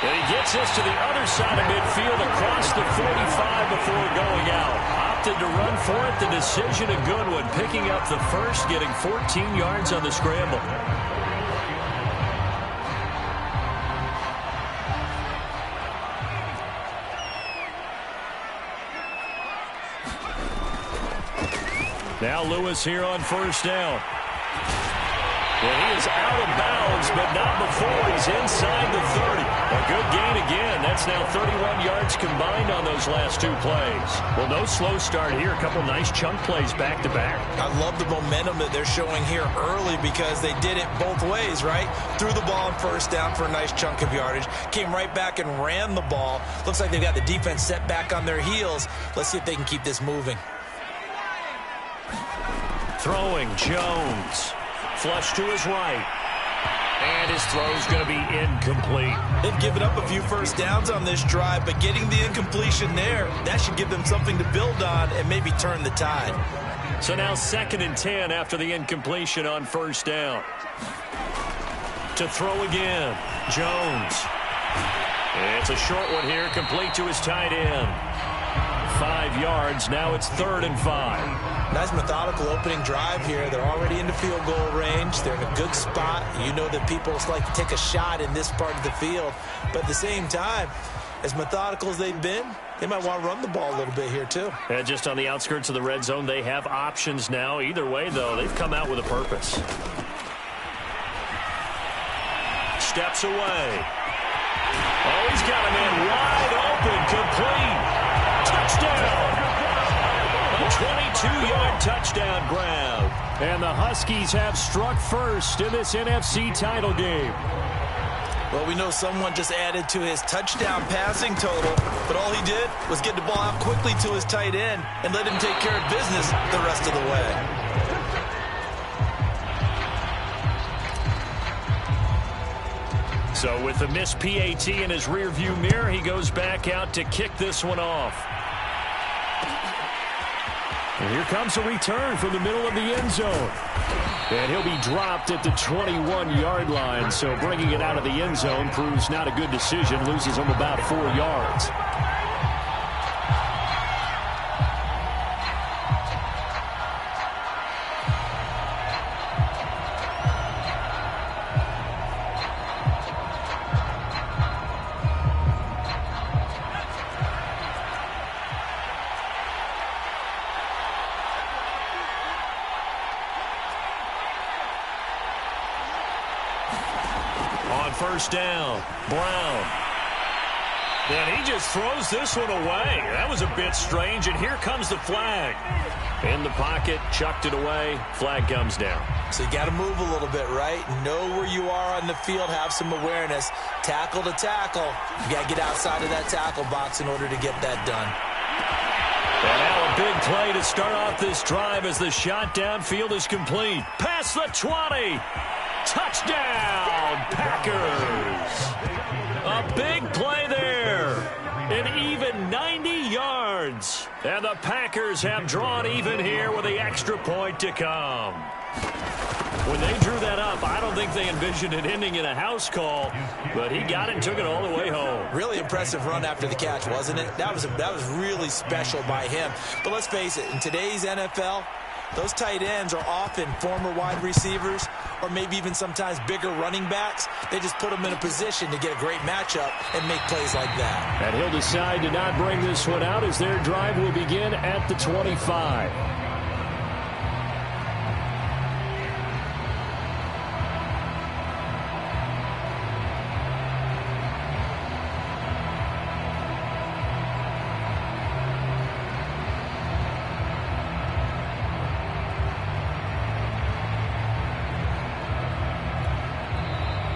And he gets this to the other side of midfield across the 45 before going out. Opted to run for it. The decision a good one. Picking up the first, getting 14 yards on the scramble. Now Lewis here on first down. Well, he is out of bounds, but not before he's inside the 30. A good gain again. That's now 31 yards combined on those last two plays. Well, no slow start here. A couple nice chunk plays back-to-back. I love the momentum that they're showing here early because they did it both ways, right? Threw the ball on first down for a nice chunk of yardage. Came right back and ran the ball. Looks like they've got the defense set back on their heels. Let's see if they can keep this moving. Throwing, Jones. Flush to his right. And his throw's going to be incomplete. They've given up a few first downs on this drive, but getting the incompletion there, that should give them something to build on and maybe turn the tide. So now 2nd and 10 after the incompletion on first down. To throw again, Jones. It's a short one here, complete to his tight end. 5 yards, now it's 3rd and 5. Nice methodical opening drive here. They're already into field goal range. They're in a good spot. You know that people like to take a shot in this part of the field. But at the same time, as methodical as they've been, they might want to run the ball a little bit here too. And just on the outskirts of the red zone, they have options now. Either way, though, they've come out with a purpose. Steps away. Oh, he's got a man wide open, complete. Touchdown. A 22-yard touchdown grab. And the Huskies have struck first in this NFC title game. Well, we know someone just added to his touchdown passing total, but all he did was get the ball out quickly to his tight end and let him take care of business the rest of the way. So with the missed PAT in his rearview mirror, he goes back out to kick this one off. And here comes a return from the middle of the end zone. And he'll be dropped at the 21-yard line. So bringing it out of the end zone proves not a good decision. Loses him about 4 yards. First down, Brown. And he just throws this one away. That was a bit strange, and here comes the flag. In the pocket, chucked it away, flag comes down. So you got to move a little bit, right? Know where you are on the field, have some awareness. Tackle to tackle. You got to get outside of that tackle box in order to get that done. And now a big play to start off this drive as the shot downfield is complete. Past the 20. Touchdown, Packers. A big play there. An even 90 yards. And the Packers have drawn even here with the extra point to come. When they drew that up, I don't think they envisioned it ending in a house call, but he got it and took it all the way home. Really impressive run after the catch, wasn't it? That was really special by him. But let's face it, in today's NFL, those tight ends are often former wide receivers or maybe even sometimes bigger running backs. They just put them in a position to get a great matchup and make plays like that. And he'll decide to not bring this one out as their drive will begin at the 25.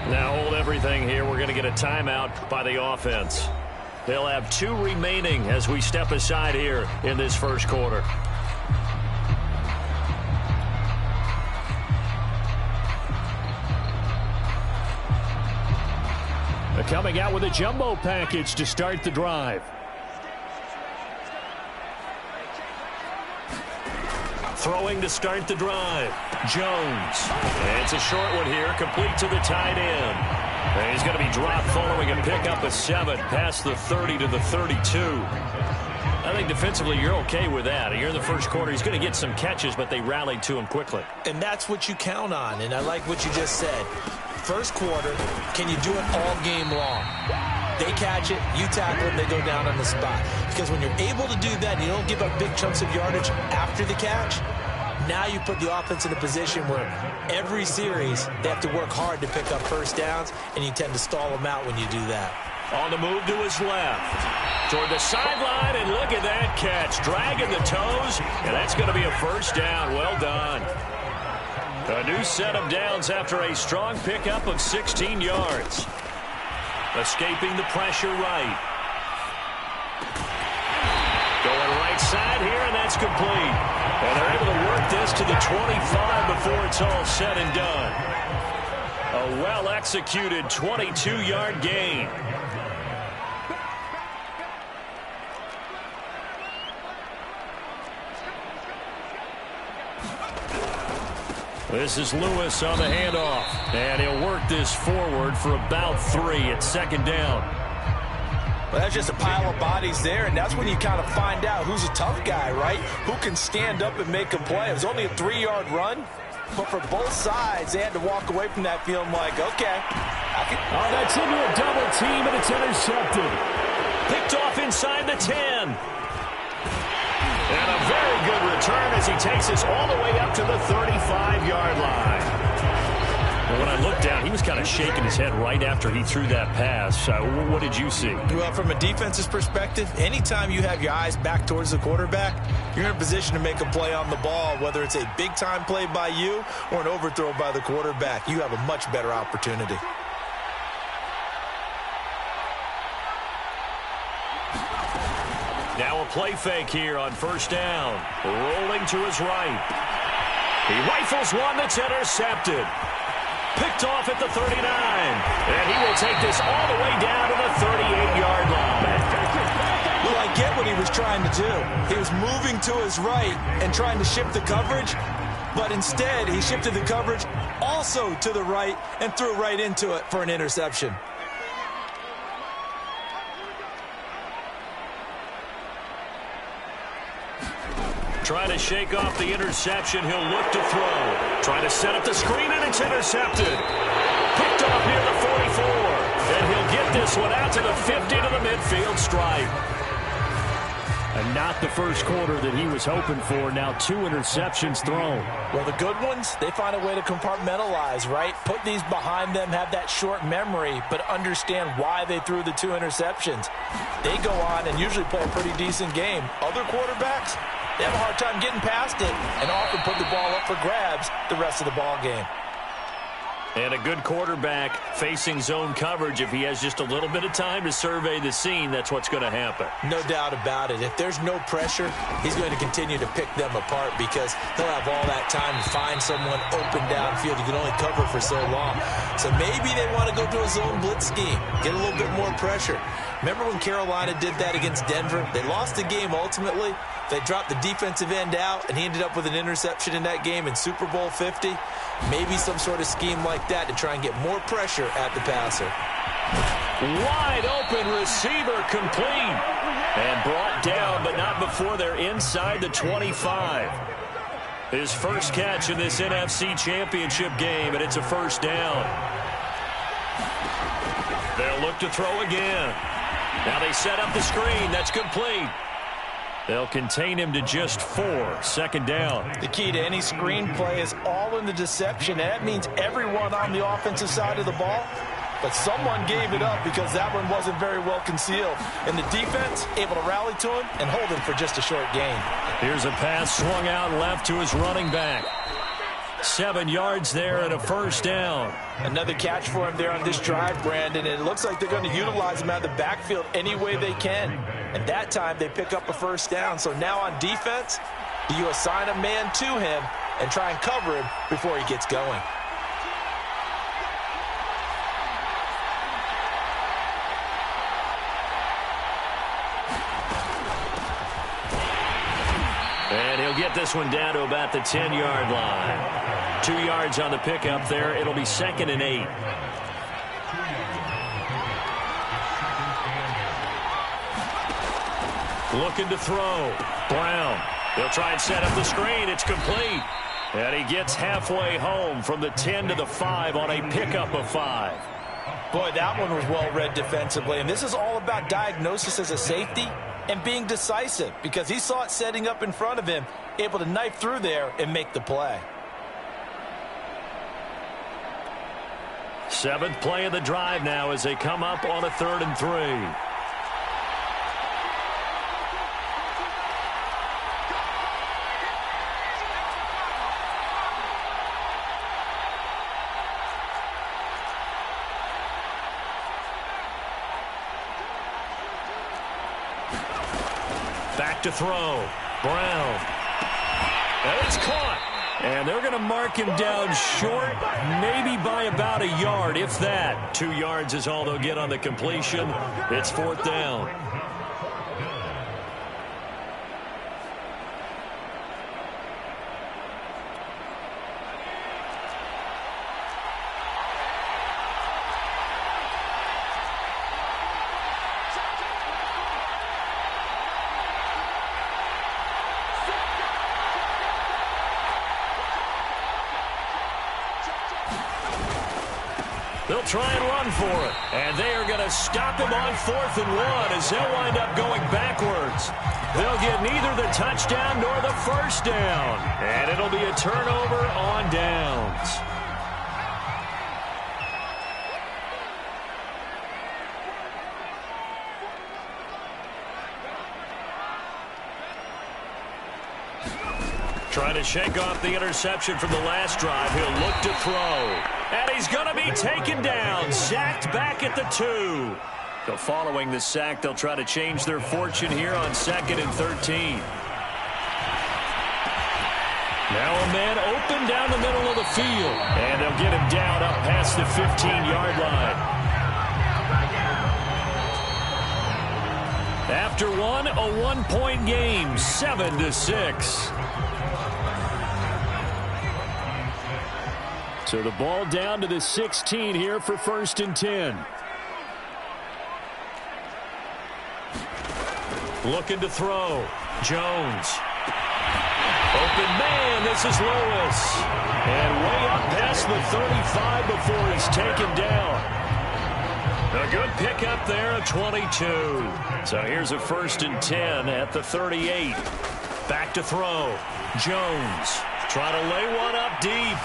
Now hold everything here. We're going to get a timeout by the offense. They'll have 2 remaining as we step aside here in this first quarter. They're coming out with a jumbo package to start the drive. Throwing to start the drive. Jones. And it's a short one here, complete to the tight end. And he's going to be dropped following a pickup of 7 past the 30 to the 32. I think defensively you're okay with that. You're in the first quarter. He's going to get some catches, but they rallied to him quickly. And that's what you count on, and I like what you just said. First quarter, can you do it all game long? They catch it, you tackle them, they go down on the spot. Because when you're able to do that and you don't give up big chunks of yardage after the catch, now you put the offense in a position where every series they have to work hard to pick up first downs, and you tend to stall them out when you do that. On the move to his left, toward the sideline, and look at that catch. Dragging the toes, and that's going to be a first down. Well done. A new set of downs after a strong pickup of 16 yards. Escaping the pressure right. Going right side here, and that's complete. And they're able to work this to the 25 before it's all said and done. A well-executed 22-yard gain. This is Lewis on the handoff, and he'll work this forward for about 3 at second down. Well, that's just a pile of bodies there, and that's when you kind of find out who's a tough guy, right? Who can stand up and make a play. It was only a 3-yard run, but for both sides, they had to walk away from that feeling like, okay. Oh, that's into a double team, and it's intercepted. Picked off inside the 10. And a very good return as he takes us all the way up to the 35-yard line. Well, when I looked down, he was kind of shaking his head right after he threw that pass. What did you see? Well, from a defense's perspective, anytime you have your eyes back towards the quarterback, you're in a position to make a play on the ball, whether it's a big-time play by you or an overthrow by the quarterback. You have a much better opportunity. Now a play fake here on first down. Rolling to his right. He rifles one that's intercepted. Picked off at the 39. And he will take this all the way down to the 38-yard line. Well, I get what he was trying to do. He was moving to his right and trying to shift the coverage, but instead he shifted the coverage also to the right and threw right into it for an interception. Trying to shake off the interception. He'll look to throw. Trying to set up the screen, and it's intercepted. Picked off near the 44. And he'll get this one out to the 50 to the midfield stripe. And not the first quarter that he was hoping for. Now 2 interceptions thrown. Well, the good ones, they find a way to compartmentalize, right? Put these behind them, have that short memory, but understand why they threw the 2 interceptions. They go on and usually play a pretty decent game. Other quarterbacks, they have a hard time getting past it and often put the ball up for grabs the rest of the ball game. And a good quarterback facing zone coverage, if he has just a little bit of time to survey the scene, that's what's going to happen. No doubt about it. If there's no pressure, he's going to continue to pick them apart because he'll have all that time to find someone open downfield. You can only cover for so long. So maybe they want to go to a zone blitz scheme, get a little bit more pressure. Remember when Carolina did that against Denver? They lost the game ultimately. They dropped the defensive end out, and he ended up with an interception in that game in Super Bowl 50. Maybe some sort of scheme like that to try and get more pressure at the passer. Wide open receiver complete. And brought down, but not before they're inside the 25. His first catch in this NFC Championship game, and it's a first down. They'll look to throw again. Now they set up the screen. That's complete. They'll contain him to just 4. Second down. The key to any screen play is all in the deception. And that means everyone on the offensive side of the ball. But someone gave it up because that one wasn't very well concealed. And the defense able to rally to him and hold him for just a short gain. Here's a pass swung out left to his running back. 7 yards there and a first down. Another catch for him there on this drive, Brandon. And it looks like they're going to utilize him out of the backfield any way they can. And that time they pick up a first down. So now on defense, do you assign a man to him and try and cover him before he gets going? And he'll get this one down to about the 10-yard line. 2 yards on the pickup there. It'll be 2nd and 8. Looking to throw. Brown. He'll try and set up the screen. It's complete. And he gets halfway home from the 10 to the 5 on a pickup of 5. Boy, that one was well read defensively. And this is all about diagnosis as a safety and being decisive, because he saw it setting up in front of him, able to knife through there and make the play. 7th play of the drive now as they come up on a 3rd and 3. Back to throw. Brown. And it's caught. And they're going to mark him down short, maybe by about a yard, if that. 2 yards is all they'll get on the completion. It's 4th down. They'll try and run for it. And they are going to stop him on 4th and 1 as they'll wind up going backwards. They'll get neither the touchdown nor the first down. And it'll be a turnover on downs. Trying to shake off the interception from the last drive. He'll look to throw. And he's going to be taken down. Sacked back at the 2. So following the sack, they'll try to change their fortune here on 2nd and 13. Now a man open down the middle of the field. And they'll get him down up past the 15-yard line. After one, a 1-point game, 7-6. So the ball down to the 16 here for 1st and 10. Looking to throw. Jones. Open man, this is Lewis. And way up past the 35 before he's taken down. A good pickup there at 22. So here's a 1st and 10 at the 38. Back to throw. Jones trying to lay one up deep.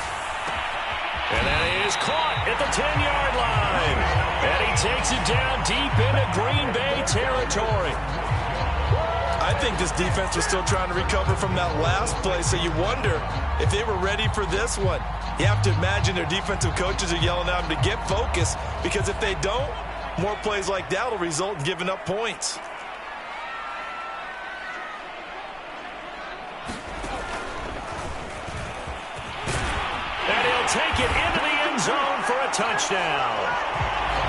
And that is caught at the 10-yard line. And he takes it down deep into Green Bay territory. I think this defense was still trying to recover from that last play, so you wonder if they were ready for this one. You have to imagine their defensive coaches are yelling at them to get focused, because if they don't, more plays like that will result in giving up points. Take it into the end zone for a touchdown.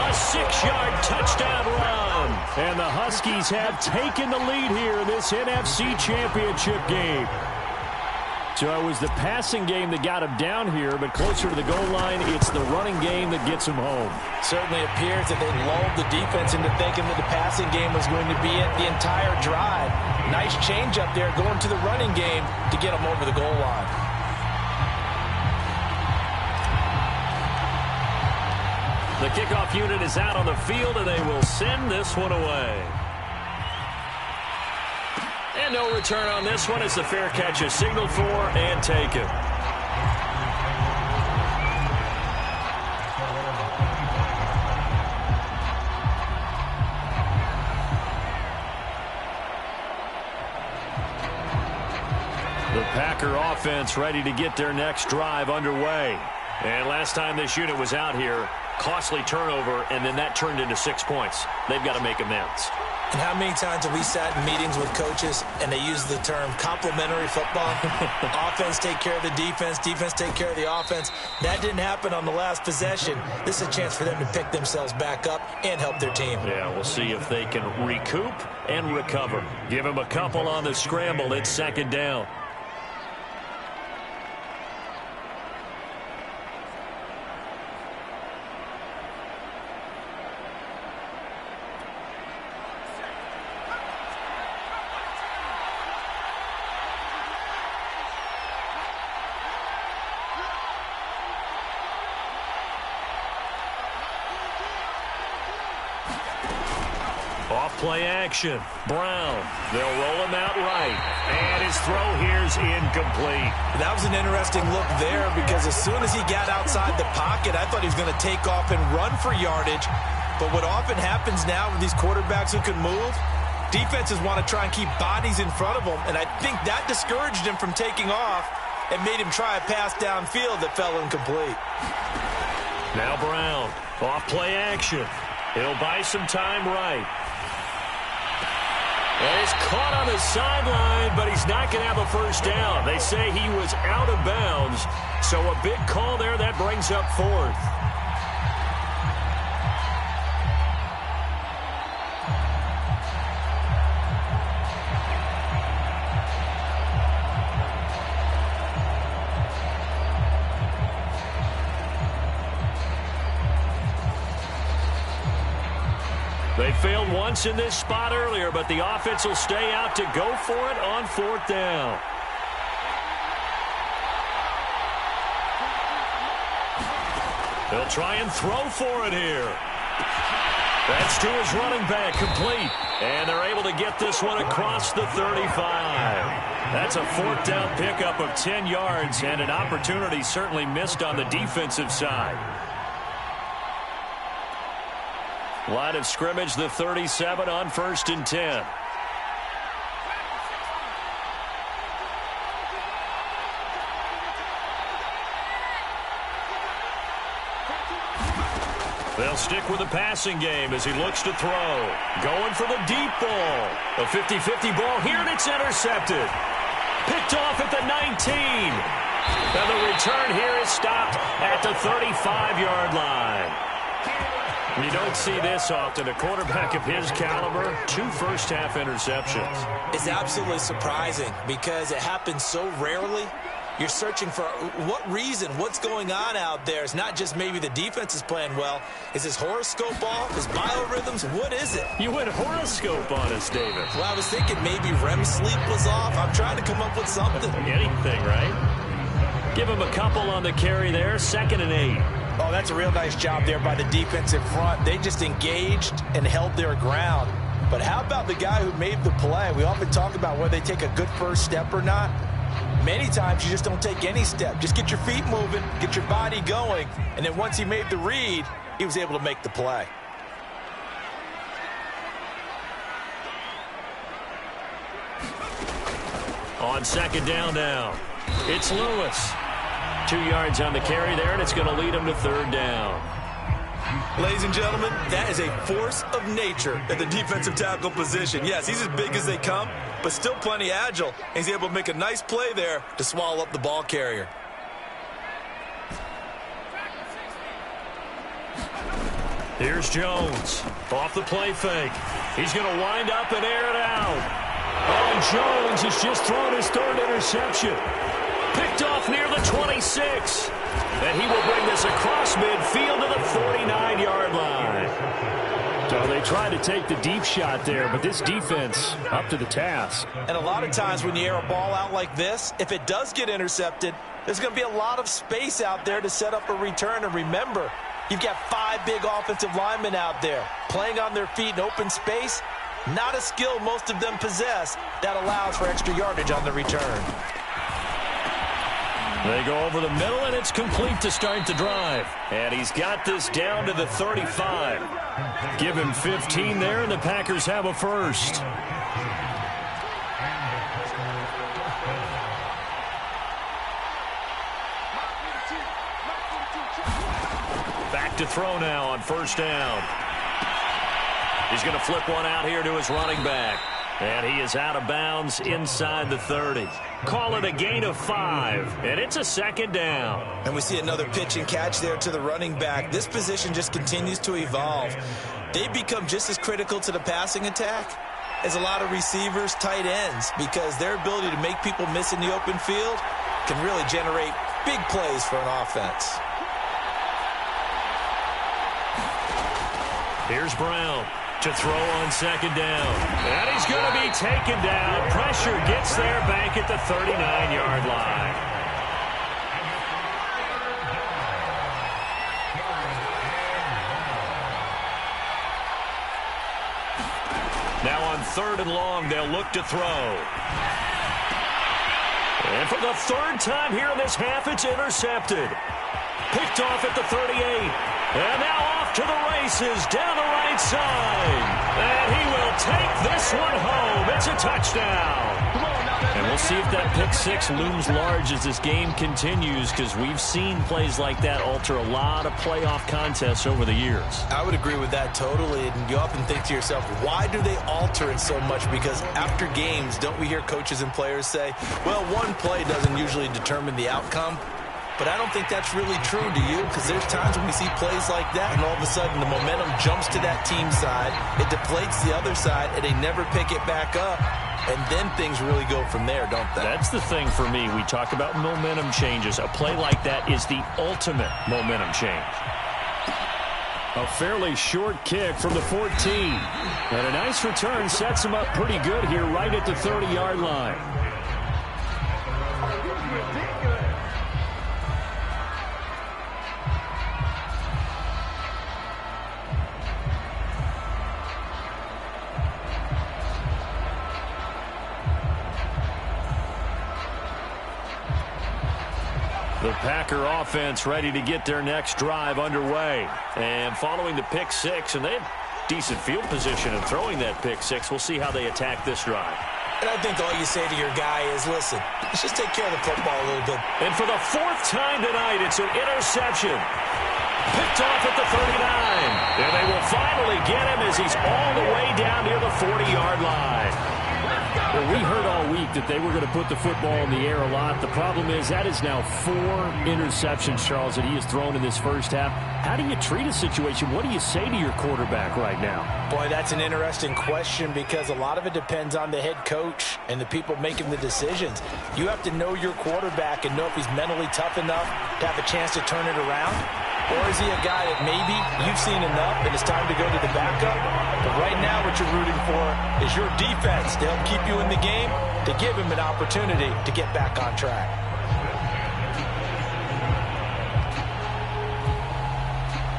A 6-yard touchdown run. And the Huskies have taken the lead here in this NFC Championship game. So it was the passing game that got him down here, but closer to the goal line, it's the running game that gets him home. Certainly appears that they lulled the defense into thinking that the passing game was going to be it the entire drive. Nice change up there going to the running game to get them over the goal line. The kickoff unit is out on the field, and they will send this one away. And no return on this one as the fair catch is signaled for and taken. The Packer offense ready to get their next drive underway. And last time this unit was out here, costly turnover, and then that turned into 6 points. They've got to make amends. And how many times have we sat in meetings with coaches and they use the term complementary football? Offense take care of the defense, defense take care of the offense. That didn't happen on the last possession. This is a chance for them to pick themselves back up and help their team. Yeah, we'll see if they can recoup and recover. Give them a couple on the scramble. It's 2nd down. Off play action. Brown. They'll roll him out right. And his throw here's incomplete. That was an interesting look there because as soon as he got outside the pocket, I thought he was going to take off and run for yardage. But what often happens now with these quarterbacks who can move, defenses want to try and keep bodies in front of them. And I think that discouraged him from taking off and made him try a pass downfield that fell incomplete. Now Brown. Off play action. He'll buy some time right. And he's caught on the sideline, but he's not going to have a first down. They say he was out of bounds, so a big call there that brings up fourth. They failed once in this spot earlier, but the offense will stay out to go for it on fourth down. They'll try and throw for it here. That's to his running back, complete. And they're able to get this one across the 35. That's a fourth down pickup of 10 yards and an opportunity certainly missed on the defensive side. Line of scrimmage, the 37 on 1st and 10. They'll stick with the passing game as he looks to throw. Going for the deep ball. A 50-50 ball here, and it's intercepted. Picked off at the 19. And the return here is stopped at the 35-yard line. You don't see this often. A quarterback of his caliber, 2 first-half interceptions. It's absolutely surprising because it happens so rarely. You're searching for what reason, what's going on out there. It's not just maybe the defense is playing well. Is his horoscope off? His biorhythms? What is it? You went horoscope on us, David. Well, I was thinking maybe REM sleep was off. I'm trying to come up with something. Anything, right? Give him a couple on the carry there. 2nd and 8. Oh, that's a real nice job there by the defensive front. They just engaged and held their ground. But how about the guy who made the play? We often talk about whether they take a good first step or not. Many times you just don't take any step. Just get your feet moving, get your body going, and then once he made the read, he was able to make the play. On 2nd down now, it's Lewis. 2 yards on the carry there, and it's going to lead him to 3rd down. Ladies and gentlemen, that is a force of nature at the defensive tackle position. Yes, he's as big as they come, but still plenty agile. He's able to make a nice play there to swallow up the ball carrier. Here's Jones. Off the play fake. He's going to wind up and air it out. Oh, and Jones has just thrown his 3rd interception. Picked off near the 26. And he will bring this across midfield to the 49-yard line. So they tried to take the deep shot there, but this defense up to the task. And a lot of times when you air a ball out like this, if it does get intercepted, there's going to be a lot of space out there to set up a return. And remember, you've got 5 big offensive linemen out there playing on their feet in open space. Not a skill most of them possess that allows for extra yardage on the return. They go over the middle, and it's complete to start the drive. And he's got this down to the 35. Give him 15 there, and the Packers have a first. Back to throw now on 1st down. He's going to flip one out here to his running back. And he is out of bounds inside the 30. Call it a gain of 5, and it's a 2nd down. And we see another pitch and catch there to the running back. This position just continues to evolve. They become just as critical to the passing attack as a lot of receivers, tight ends, because their ability to make people miss in the open field can really generate big plays for an offense. Here's Brown to throw on 2nd down. And he's going to be taken down. Pressure gets there back at the 39-yard line. Now on 3rd and long, they'll look to throw. And for the 3rd time here in this half, it's intercepted. Picked off at the 38. And now off to the races down the right side. And he will take this one home. It's a touchdown. And we'll see if that pick six looms large as this game continues, because we've seen plays like that alter a lot of playoff contests over the years. I would agree with that totally. And you often think to yourself, why do they alter it so much? Because after games, don't we hear coaches and players say, well, one play doesn't usually determine the outcome? But I don't think that's really true, do you? Because there's times when we see plays like that, and all of a sudden the momentum jumps to that team side, it deflates the other side, and they never pick it back up. And then things really go from there, don't they? That's the thing for me. We talk about momentum changes. A play like that is the ultimate momentum change. A fairly short kick from the 14. And a nice return sets him up pretty good here right at the 30-yard line. The Packer offense ready to get their next drive underway. And following the pick six, and they have decent field position in throwing that pick six. We'll see how they attack this drive. And I think all you say to your guy is, listen, let's just take care of the football a little bit. And for the 4th time tonight, it's an interception. Picked off at the 39. And they will finally get him as he's all the way down near the 40-yard line. Well, we heard all week that they were going to put the football in the air a lot. The problem is that is now 4 interceptions, Charles, that he has thrown in this first half. How do you treat a situation? What do you say to your quarterback right now? Boy, that's an interesting question, because a lot of it depends on the head coach and the people making the decisions. You have to know your quarterback and know if he's mentally tough enough to have a chance to turn it around. Or is he a guy that maybe you've seen enough and it's time to go to the backup? But right now what you're rooting for is your defense to help keep you in the game, to give him an opportunity to get back on track.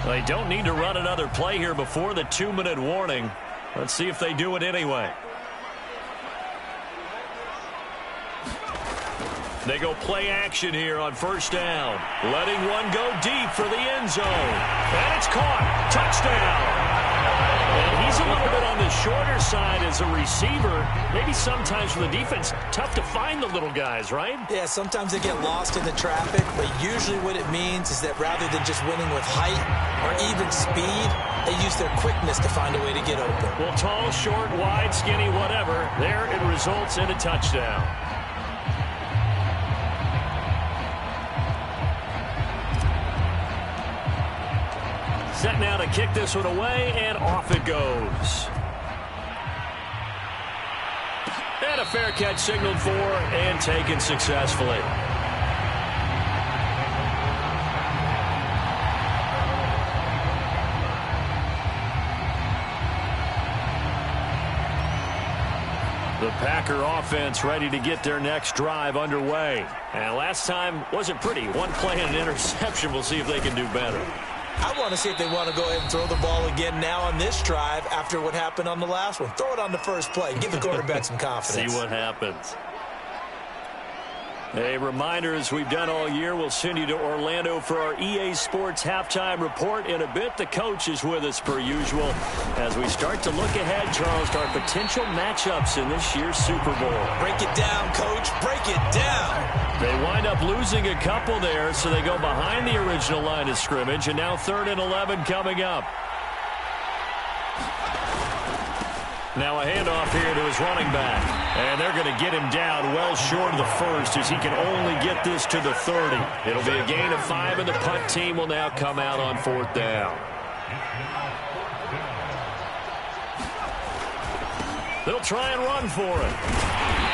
They don't need to run another play here before the 2-minute warning. Let's see if they do it anyway. They go play action here on 1st down. Letting one go deep for the end zone. And it's caught. Touchdown. And he's a little bit on the shorter side as a receiver. Maybe sometimes for the defense, tough to find the little guys, right? Yeah, sometimes they get lost in the traffic, but usually what it means is that rather than just winning with height or even speed, they use their quickness to find a way to get open. Well, tall, short, wide, skinny, whatever, there it results in a touchdown. Set now to kick this one away, and off it goes. And a fair catch signaled for and taken successfully. The Packer offense ready to get their next drive underway. And last time wasn't pretty. One play and an interception. We'll see if they can do better. I want to see if they want to go ahead and throw the ball again now on this drive after what happened on the last one. Throw it on the first play. Give the quarterback some confidence. See what happens. A reminder, as we've done all year, we'll send you to Orlando for our EA Sports halftime report. In a bit, the coach is with us per usual as we start to look ahead, Charles, to our potential matchups in this year's Super Bowl. Break it down, coach. Break it down. They wind up losing a couple there, so they go behind the original line of scrimmage, and now 3rd and 11 coming up. Now a handoff here to his running back. And they're going to get him down well short of the first as he can only get this to the 30. It'll be a gain of 5, and the punt team will now come out on 4th down. They'll try and run for it.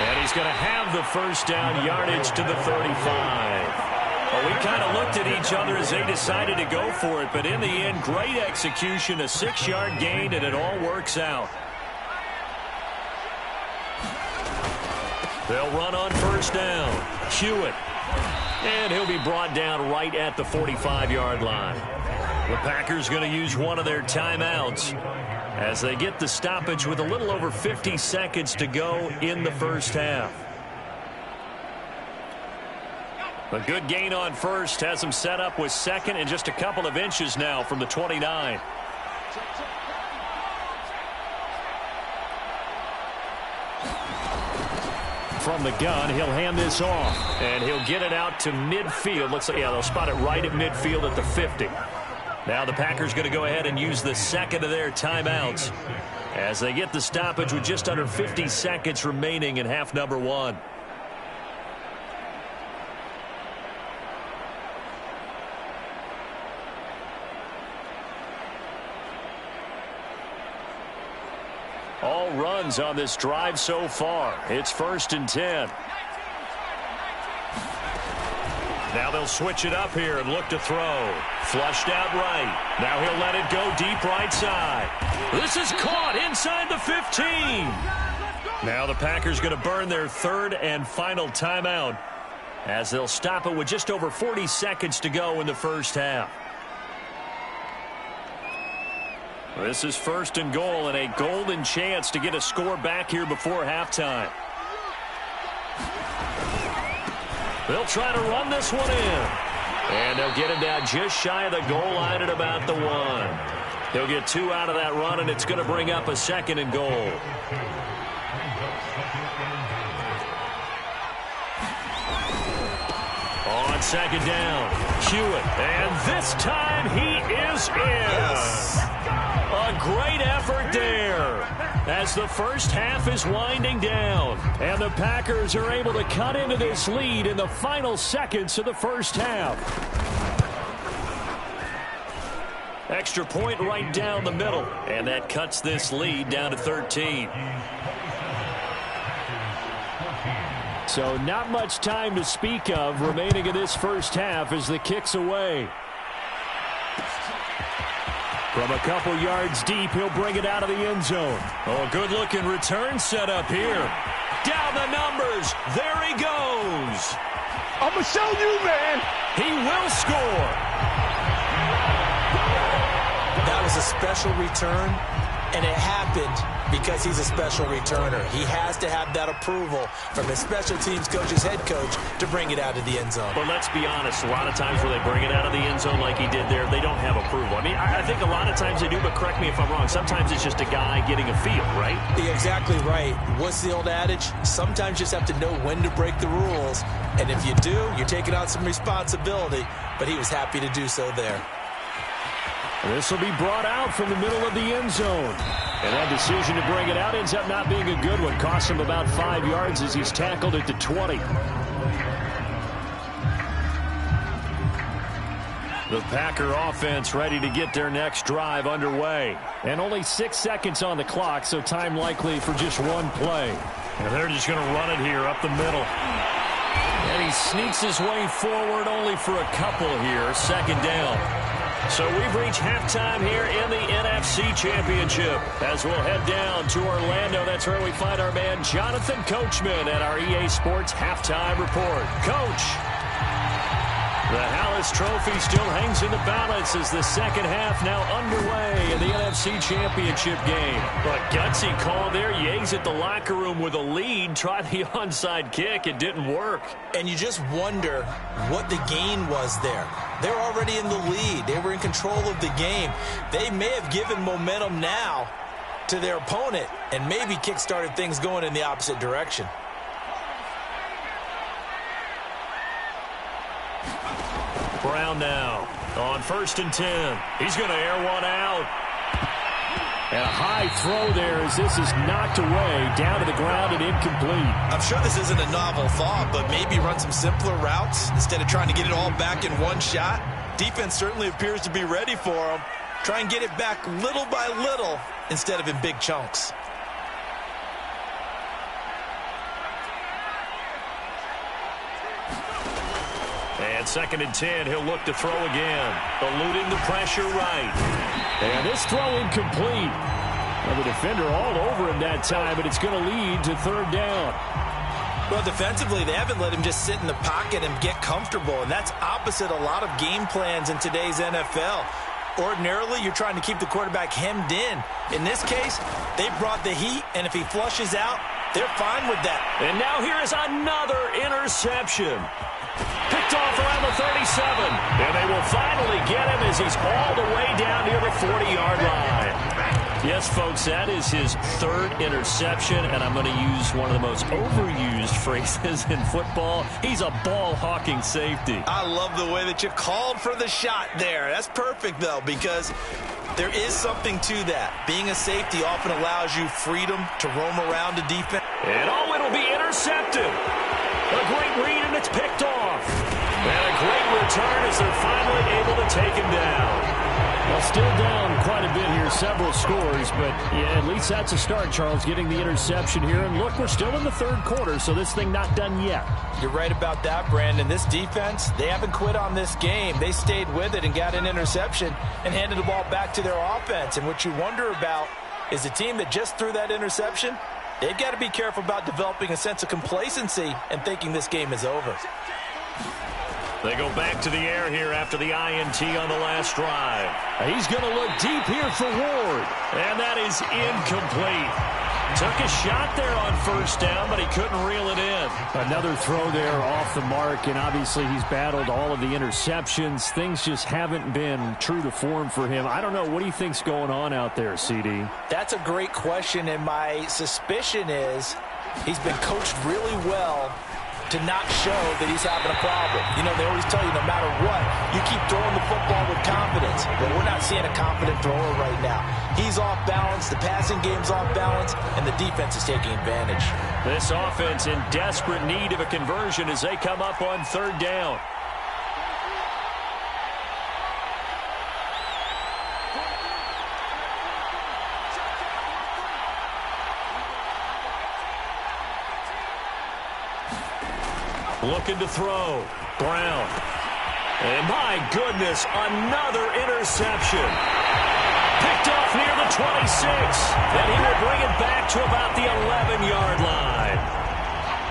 And he's going to have the 1st down yardage to the 35. Well, we kind of looked at each other as they decided to go for it, but in the end, great execution, a 6-yard gain, and it all works out. They'll run on 1st down. Hewitt. And he'll be brought down right at the 45-yard line. The Packers going to use one of their timeouts as they get the stoppage with a little over 50 seconds to go in the first half. A good gain on first has them set up with second and just a couple of inches now from the 29. From the gun, he'll hand this off, and he'll get it out to midfield. Looks like, yeah, they'll spot it right at midfield at the 50. Now the Packers going to go ahead and use the second of their timeouts as they get the stoppage with just under 50 seconds remaining in half number one. All runs on this drive so far. It's 1st and 10. Now they'll switch it up here and look to throw. Flushed out right. Now he'll let it go deep right side. This is caught inside the 15. Now the Packers going to burn their third and final timeout as they'll stop it with just over 40 seconds to go in the first half. This is 1st and goal and a golden chance to get a score back here before halftime. They'll try to run this one in. And they'll get him down just shy of the goal line at about the 1. He'll get 2 out of that run, and it's going to bring up a 2nd and goal. On 2nd down, Hewitt. And this time he is in. Yes. A great effort there as the first half is winding down. And the Packers are able to cut into this lead in the final seconds of the first half. Extra point right down the middle. And that cuts this lead down to 13. So not much time to speak of remaining in this first half as the kick's away. From a couple yards deep, he'll bring it out of the end zone. Oh, good-looking return set up here. Down the numbers. There he goes. I'm going to show you, man. He will score. That was a special return, and it happened because he's a special returner. He has to have that approval from his special teams coach's head coach to bring it out of the end zone. But let's be honest, a lot of times where they bring it out of the end zone like he did there, they don't have approval. I mean, I think a lot of times they do, but correct me if I'm wrong. Sometimes it's just a guy getting a feel, right? You're exactly right. What's the old adage? Sometimes you just have to know when to break the rules. And if you do, you're taking on some responsibility. But he was happy to do so there. This will be brought out from the middle of the end zone. And that decision to bring it out ends up not being a good one. Costs him about 5 yards as he's tackled at the 20. The Packer offense ready to get their next drive underway. And only 6 seconds on the clock, so time likely for just one play. And they're just going to run it here up the middle. And he sneaks his way forward only for a couple here. 2nd down. So we've reached halftime here in the NFC Championship as we'll head down to Orlando. That's where we find our man Jonathan Coachman at our EA Sports Halftime Report. Coach, the Hallis Trophy still hangs in the balance as the second half now underway in the NFC Championship game. But gutsy call there. Yates at the locker room with a lead. Tried the onside kick. It didn't work. And you just wonder what the gain was there. They're already in the lead. They were in control of the game. They may have given momentum now to their opponent and maybe kick-started things going in the opposite direction. Brown now on 1st and 10. He's going to air one out. And a high throw there as this is knocked away down to the ground and incomplete. I'm sure this isn't a novel thought, but maybe run some simpler routes instead of trying to get it all back in one shot. Defense certainly appears to be ready for him. Try and get it back little by little instead of in big chunks. And 2nd and 10, he'll look to throw again. Eluding the pressure right. And this throw incomplete. Well, the defender all over him that time, but it's going to lead to 3rd down. Well, defensively, they haven't let him just sit in the pocket and get comfortable, and that's opposite a lot of game plans in today's NFL. Ordinarily, you're trying to keep the quarterback hemmed in. In this case, they brought the heat, and if he flushes out, they're fine with that. And now here is another interception. Picked off around the 37. And they will finally get him as he's all the way down near the 40-yard line. Yes, folks, that is his third interception, and I'm going to use one of the most overused phrases in football. He's a ball-hawking safety. I love the way that you called for the shot there. That's perfect, though, because there is something to that. Being a safety often allows you freedom to roam around the defense. And it'll be intercepted. A great read, and it's picked off. And a great return as they're finally able to take him down. Well, still down quite a bit here, several scores, but yeah, at least that's a start, Charles, getting the interception here. And look, we're still in the third quarter, so this thing not done yet. You're right about that, Brandon. This defense, they haven't quit on this game. They stayed with it and got an interception and handed the ball back to their offense. And what you wonder about is the team that just threw that interception, they've got to be careful about developing a sense of complacency and thinking this game is over. They go back to the air here after the INT on the last drive. He's going to look deep here for Ward. And that is incomplete. Took a shot there on first down, but he couldn't reel it in. Another throw there off the mark, and obviously he's battled all of the interceptions. Things just haven't been true to form for him. I don't know. What do you think's going on out there, CD? That's a great question, and my suspicion is he's been coached really well to not show that he's having a problem. You know, they always tell you no matter what, you keep throwing the football with confidence. But we're not seeing a confident thrower right now. He's off balance, the passing game's off balance, and the defense is taking advantage. This offense in desperate need of a conversion as they come up on third down. Looking to throw. Brown. And my goodness, another interception. Picked off near the 26. And he will bring it back to about the 11-yard line.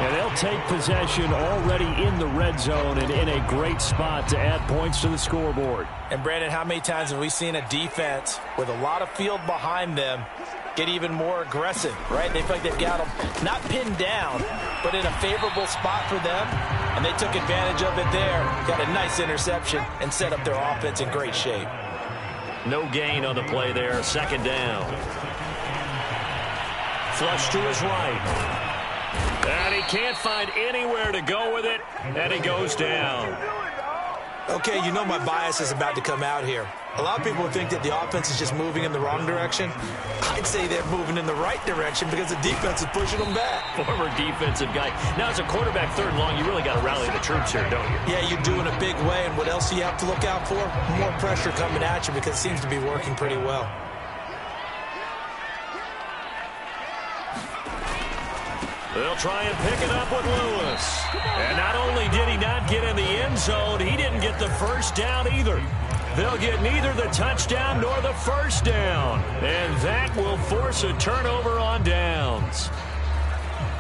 And they'll take possession already in the red zone and in a great spot to add points to the scoreboard. And Brandon, how many times have we seen a defense with a lot of field behind them get even more aggressive, right? They feel like they've got them not pinned down, but in a favorable spot for them, and they took advantage of it there. Got a nice interception and set up their offense in great shape. No gain on the play there. Second down. Flush to his right. And he can't find anywhere to go with it, and he goes down. Okay, you know my bias is about to come out here. A lot of people think that the offense is just moving in the wrong direction. I'd say they're moving in the right direction because the defense is pushing them back. Former defensive guy. Now, as a quarterback, third and long, you really got to rally the troops here, don't you? Yeah, you do in a big way. And what else do you have to look out for? More pressure coming at you because it seems to be working pretty well. They'll try and pick it up with Lewis. And not only did he not get in the end zone, he didn't get the first down either. They'll get neither the touchdown nor the first down. And that will force a turnover on downs.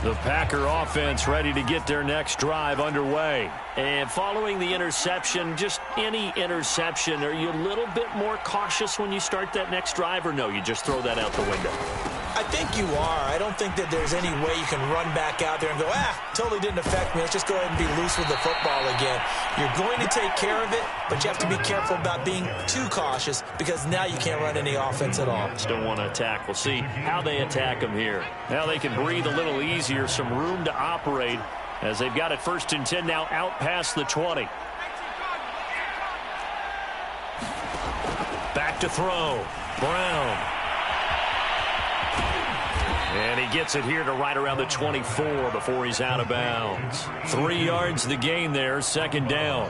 The Packer offense ready to get their next drive underway. And following the interception, just any interception, are you a little bit more cautious when you start that next drive, or no, you just throw that out the window? I think you are. I don't think that there's any way you can run back out there and go, totally didn't affect me. Let's just go ahead and be loose with the football again. You're going to take care of it, but you have to be careful about being too cautious because now you can't run any offense at all. Still want to attack. We'll see how they attack them here. Now they can breathe a little easier, some room to operate as they've got it 1st and 10 now out past the 20. Back to throw. Brown. And he gets it here to right around the 24 before he's out of bounds. 3 yards the gain there, second down.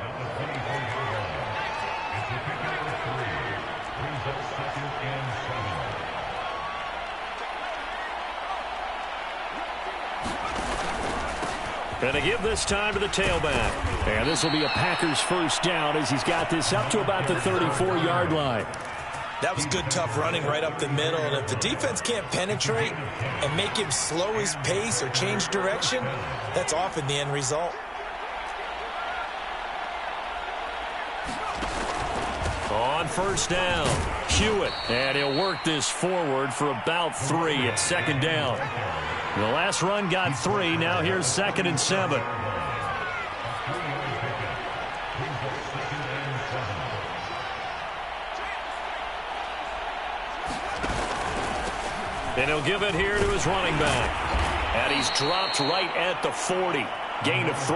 Going to give this time to the tailback. And this will be a Packers first down as he's got this up to about the 34-yard line. That was good, tough running right up the middle. And if the defense can't penetrate and make him slow his pace or change direction, that's often the end result. On on first down. Hewitt, and he'll work this forward for about 3 at second down. The last run got 3. Now here's 2nd and 7. And he'll give it here to his running back. And he's dropped right at the 40. Gain of 3.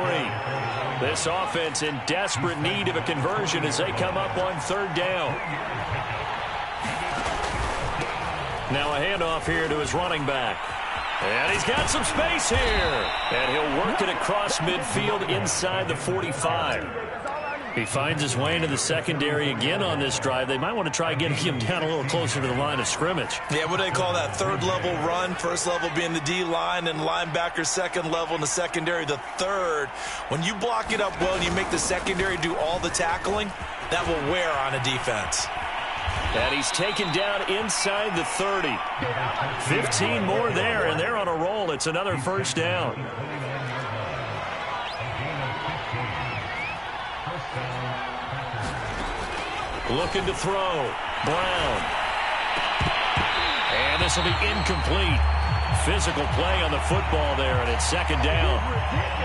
This offense in desperate need of a conversion as they come up on 3rd down. Now a handoff here to his running back. And he's got some space here. And he'll work it across midfield inside the 45. He finds his way into the secondary again on this drive. They might want to try getting him down a little closer to the line of scrimmage. Yeah, what do they call that? 3rd level run. 1st level being the D-line and linebacker. 2nd level in the secondary, the 3rd. When you block it up well and you make the secondary do all the tackling, that will wear on a defense. And he's taken down inside the 30. 15 more there, and they're on a roll. It's another first down. Looking to throw. Brown. And this will be incomplete. Physical play on the football there, and it's 2nd down.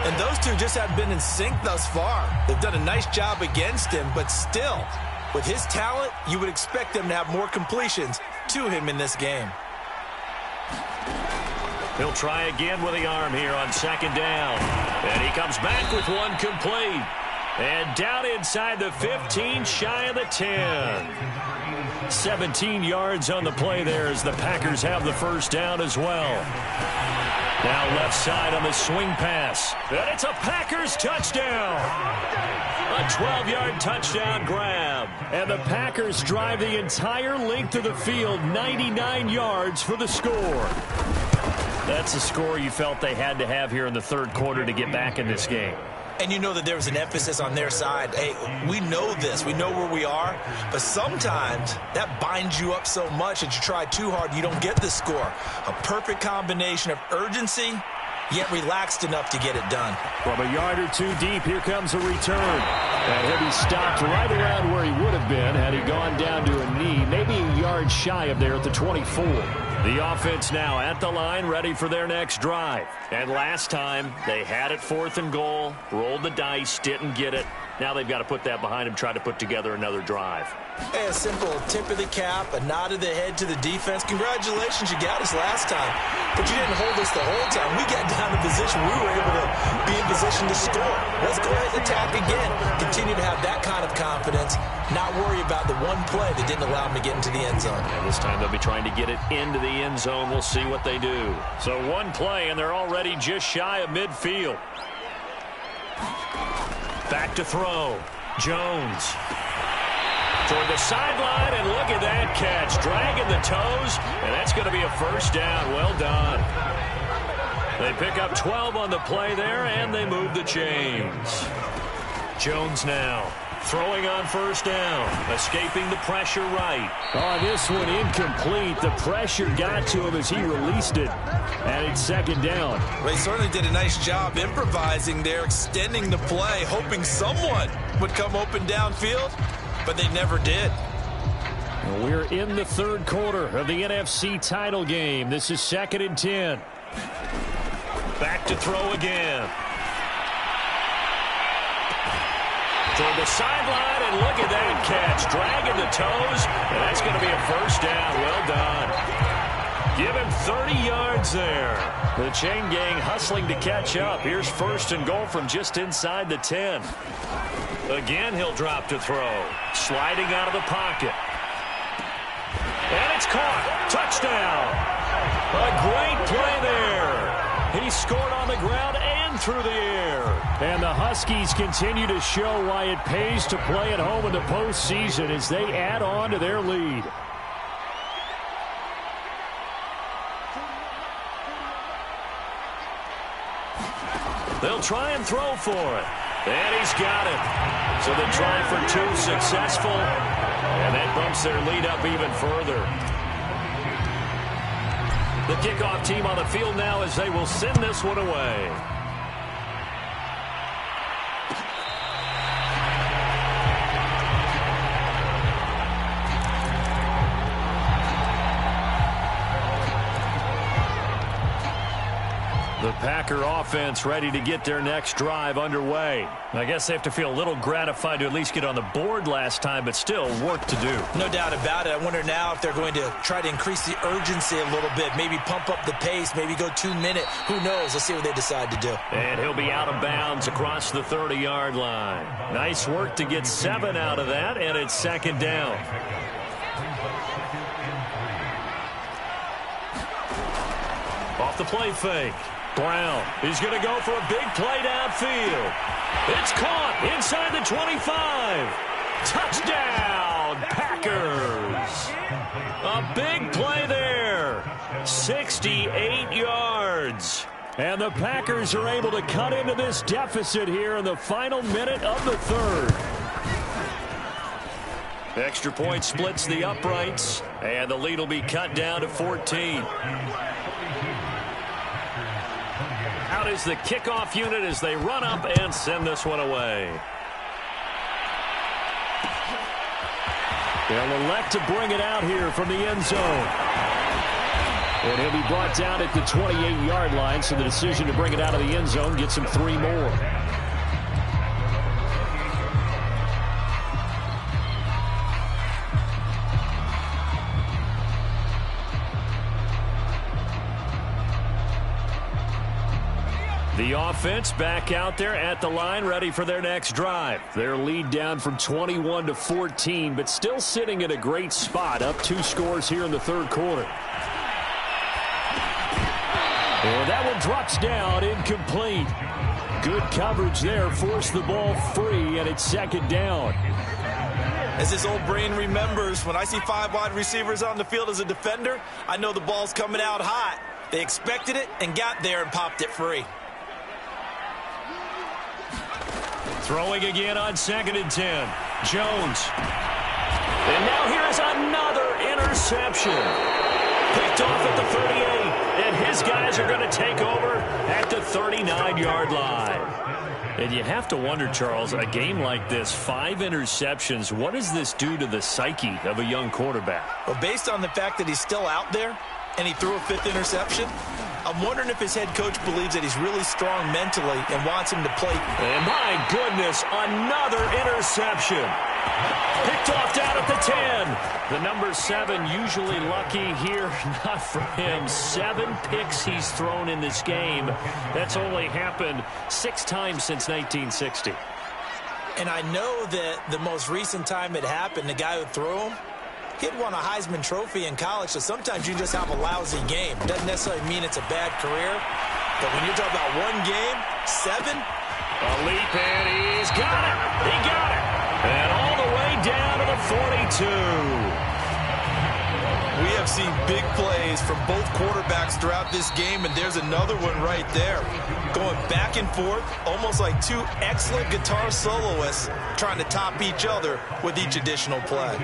And those two just have been in sync thus far. They've done a nice job against him, but still, with his talent, you would expect them to have more completions to him in this game. He'll try again with the arm here on 2nd down. And he comes back with one complete. And down inside the 15, shy of the 10. 17 yards on the play there as the Packers have the first down as well. Now left side on the swing pass. And it's a Packers touchdown. A 12-yard touchdown grab. And the Packers drive the entire length of the field, 99 yards for the score. That's a score you felt they had to have here in the 3rd quarter to get back in this game. And you know that there was an emphasis on their side. Hey, we know this. We know where we are. But sometimes that binds you up so much that you try too hard, you don't get the score. A perfect combination of urgency, yet relaxed enough to get it done. From a yard or 2 deep, here comes a return. And he'll be stopped right around where he would have been had he gone down to a knee, maybe a yard shy of there at the 24. The offense now at the line, ready for their next drive. And last time, they had it 4th and goal, rolled the dice, didn't get it. Now they've got to put that behind them, try to put together another drive. Hey, a simple tip of the cap, a nod of the head to the defense. Congratulations, you got us last time. But you didn't hold us the whole time. We got down in position. We were able to be in position to score. Let's go ahead and attack again. Continue to have that kind of confidence. Not worry about the one play that didn't allow them to get into the end zone. And this time they'll be trying to get it into the end zone. We'll see what they do. So one play, and they're already just shy of midfield. Back to throw. Jones. Toward the sideline, and look at that catch. Dragging the toes, and that's going to be a first down. Well done. They pick up 12 on the play there, and they move the chains. Jones now throwing on first down, escaping the pressure right. Oh, this one incomplete. The pressure got to him as he released it, and it's 2nd down. Well, he certainly did a nice job improvising there, extending the play, hoping someone would come open downfield. But they never did. We're in the 3rd quarter of the NFC title game. This is 2nd and 10. Back to throw again. Toward the sideline, and look at that catch. Dragging the toes, and that's going to be a first down. Well done. Give him 30 yards there. The chain gang hustling to catch up. Here's 1st and goal from just inside the 10. Again, he'll drop to throw. Sliding out of the pocket. And it's caught. Touchdown. A great play there. He scored on the ground and through the air. And the Huskies continue to show why it pays to play at home in the postseason as they add on to their lead. They'll try and throw for it. And he's got it. So the try for 2 successful. And that bumps their lead up even further. The kickoff team on the field now as they will send this one away. The Packer offense ready to get their next drive underway. I guess they have to feel a little gratified to at least get on the board last time, but still work to do. No doubt about it. I wonder now if they're going to try to increase the urgency a little bit, maybe pump up the pace, maybe go 2 minute. Who knows? Let's see what they decide to do. And he'll be out of bounds across the 30-yard line. Nice work to get 7 out of that, and it's second down. Off the play fake. Brown is going to go for a big play downfield. It's caught inside the 25. Touchdown, Packers. A big play there. 68 yards. And the Packers are able to cut into this deficit here in the final minute of the third. Extra point splits the uprights, and the lead will be cut down to 14. Out is the kickoff unit as they run up and send this one away. They'll elect to bring it out here from the end zone. And he'll be brought down at the 28-yard line, so the decision to bring it out of the end zone gets him 3 more. The offense back out there at the line, ready for their next drive. Their lead down from 21 to 14, but still sitting at a great spot, up 2 scores here in the third quarter. And that one drops down, incomplete. Good coverage there, forced the ball free, and it's second down. As his old brain remembers, when I see 5 wide receivers on the field as a defender, I know the ball's coming out hot. They expected it and got there and popped it free. Throwing again on 2nd and 10. Jones. And now here's another interception. Picked off at the 38. And his guys are going to take over at the 39-yard line. And you have to wonder, Charles, a game like this, 5 interceptions, what does this do to the psyche of a young quarterback? Well, based on the fact that he's still out there and he threw a 5th interception, I'm wondering if his head coach believes that he's really strong mentally and wants him to play. And my goodness, another interception. Picked off down at the 10. The number 7 usually lucky here. Not for him. 7 picks he's thrown in this game. That's only happened 6 times since 1960. And I know that the most recent time it happened, the guy who threw him, he'd won a Heisman Trophy in college, so sometimes you just have a lousy game. Doesn't necessarily mean it's a bad career, but when you're talking about 1 game, 7. A leap, and he's got it. He got it. And all the way down to the 42. We have seen big plays from both quarterbacks throughout this game, and there's another one right there. Going back and forth, almost like 2 excellent guitar soloists trying to top each other with each additional play.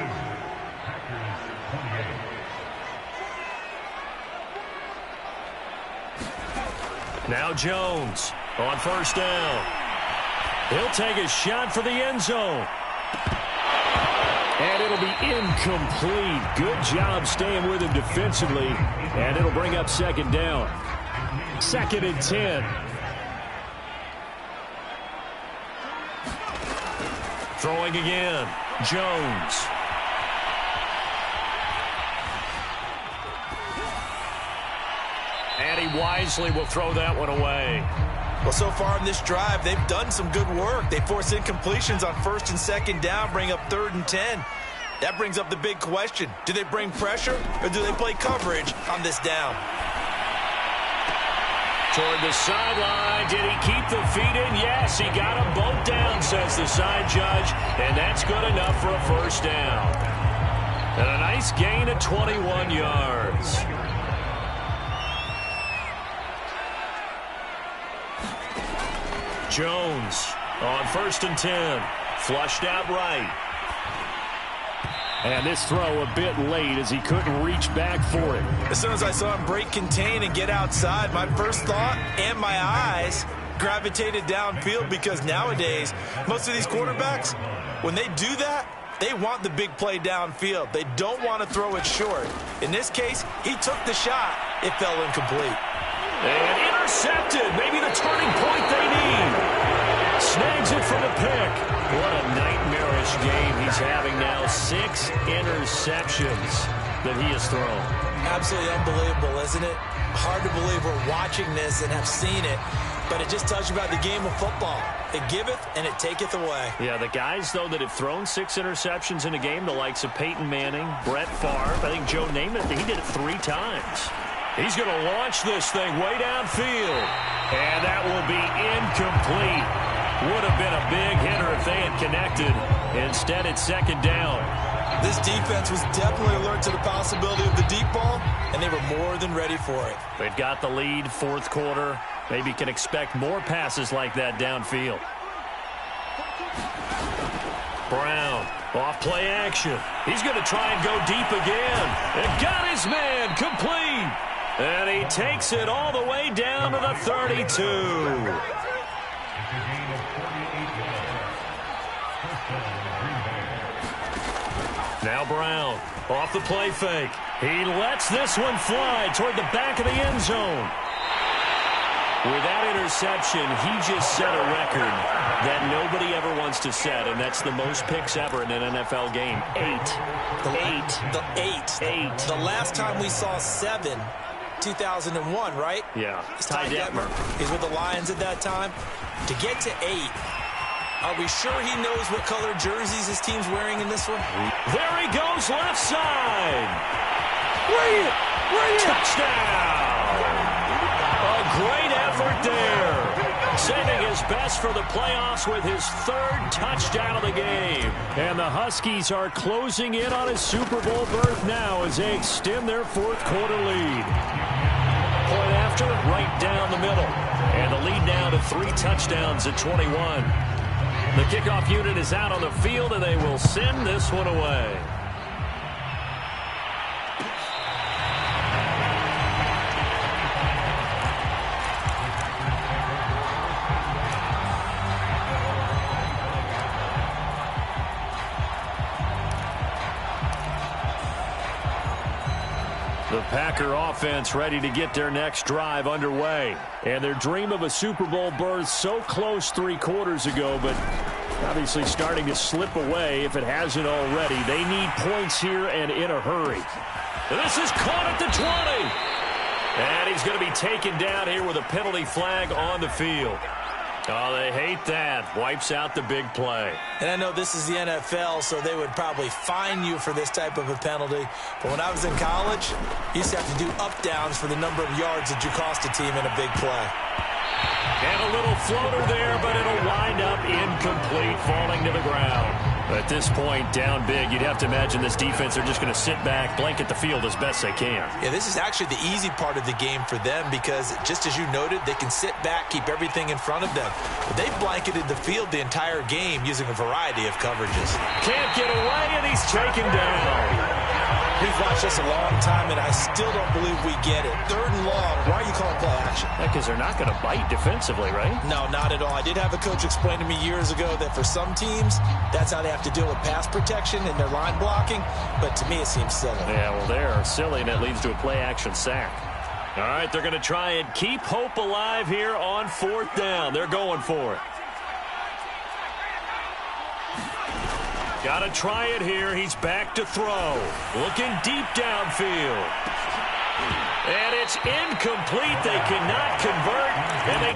Now Jones on 1st down. He'll take a shot for the end zone. And it'll be incomplete. Good job staying with him defensively. And it'll bring up 2nd down. 2nd and 10. Throwing again. Jones. And he wisely will throw that one away. Well, so far in this drive, they've done some good work. They force incompletions on 1st and 2nd down, bring up 3rd and 10. That brings up the big question. Do they bring pressure or do they play coverage on this down? Toward the sideline. Did he keep the feet in? Yes, he got them both down, says the side judge. And that's good enough for a 1st down. And a nice gain of 21 yards. Jones on 1st and 10. Flushed out right. And this throw a bit late as he couldn't reach back for it. As soon as I saw him break contain and get outside, my first thought and my eyes gravitated downfield, because nowadays, most of these quarterbacks, when they do that, they want the big play downfield. They don't want to throw it short. In this case, he took the shot. It fell incomplete. And intercepted. Maybe the turning point they need. Snags it for the pick. What a nightmarish game he's having now. 6 interceptions that he has thrown. Absolutely unbelievable, isn't it? Hard to believe we're watching this and have seen it, but it just tells you about the game of football. It giveth and it taketh away. Yeah, the guys, though, that have thrown 6 interceptions in a game, the likes of Peyton Manning, Brett Favre, I think Joe Namath, he did it 3 times. He's going to launch this thing way downfield, and that will be incomplete. Would have been a big hitter if they had connected. Instead, it's second down. This defense was definitely alert to the possibility of the deep ball, and they were more than ready for it. They've got the lead, fourth quarter. Maybe can expect more passes like that downfield. Brown, off play action. He's going to try and go deep again. And got his man complete. And he takes it all the way down to the 32. Now Brown, off the play fake. He lets this one fly toward the back of the end zone. With that interception, he just set a record that nobody ever wants to set, and that's the most picks ever in an NFL game. 8. The last time we saw 7, 2001, right? Yeah. Ty Detmer. He's with the Lions at that time. To get to 8, are we sure he knows what color jerseys his team's wearing in this one? There he goes, left side. Bring it! Touchdown! A great effort there. Saving his best for the playoffs with his 3rd touchdown of the game. And the Huskies are closing in on a Super Bowl berth now as they extend their 4th quarter lead. Point after, right down the middle. And the lead now to 3 touchdowns at 21. The kickoff unit is out on the field, and they will send this one away. The Packer offense ready to get their next drive underway. And their dream of a Super Bowl berth so close 3 quarters ago, but obviously starting to slip away if it hasn't already. They need points here and in a hurry. This is caught at the 20. And he's going to be taken down here with a penalty flag on the field. Oh, they hate that. Wipes out the big play. And I know this is the NFL, so they would probably fine you for this type of a penalty. But when I was in college, you used to have to do up-downs for the number of yards that you cost a team in a big play. And a little floater there, but it'll wind up incomplete, falling to the ground. At this point, down big, you'd have to imagine this defense are just going to sit back, blanket the field as best they can. Yeah, this is actually the easy part of the game for them because, just as you noted, they can sit back, keep everything in front of them. But they've blanketed the field the entire game using a variety of coverages. Can't get away, and he's taken down. We've watched this a long time, and I still don't believe we get it. 3rd and long. Why are you calling play action? Because they're not going to bite defensively, right? No, not at all. I did have a coach explain to me years ago that for some teams, that's how they have to deal with pass protection and their line blocking. But to me, it seems silly. Yeah, well, they're silly, and that leads to a play-action sack. All right, they're going to try and keep hope alive here on 4th down. They're going for it. Got to try it here. He's back to throw. Looking deep downfield. And it's incomplete. They cannot convert. And they